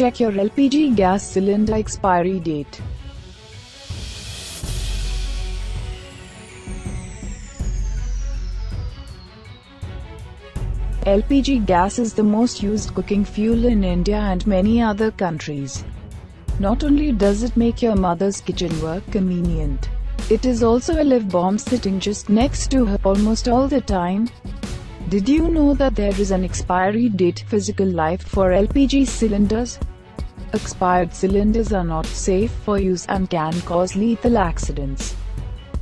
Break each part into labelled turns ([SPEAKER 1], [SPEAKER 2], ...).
[SPEAKER 1] check your LPG gas cylinder expiry date. LPG gas is the most used cooking fuel in India and many other countries. Not only does it make your mother's kitchen work convenient, it is also a live bomb sitting just next to her almost all the time. Did you know that there is an expiry date physical life for LPG cylinders? Expired cylinders are not safe for use and can cause lethal accidents.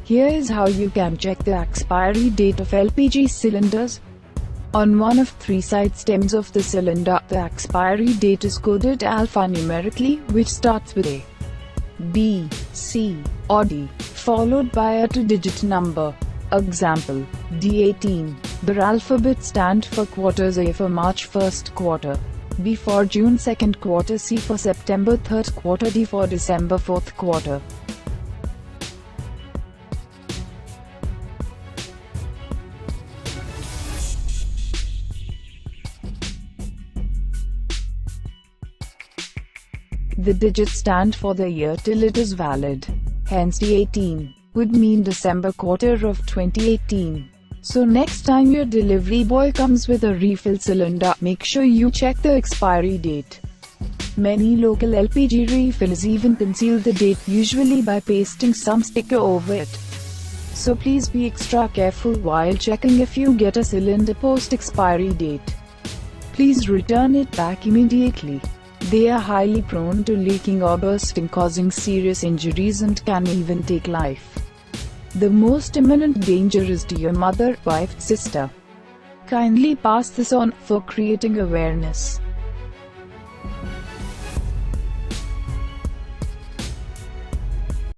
[SPEAKER 1] Here is how you can check the expiry date of LPG cylinders. On one of three side stems of the cylinder, the expiry date is coded alphanumerically, which starts with A, B, C, or D, followed by a two-digit number. Example, D18. The alphabet stand for quarters: A for March 1st quarter, B for June 2nd quarter, C for September 3rd quarter, D for December 4th quarter. The digits stand for the year till it is valid. Hence D18 would mean December quarter of 2018. So next time your delivery boy comes with a refill cylinder, make sure you check the expiry date. Many local LPG refills even conceal the date, usually by pasting some sticker over it. So please be extra careful while checking if you get a cylinder post expiry date. Please return it back immediately. They are highly prone to leaking or bursting, causing serious injuries and can even take life. The most imminent danger is to your mother, wife, sister. Kindly pass this on for creating awareness.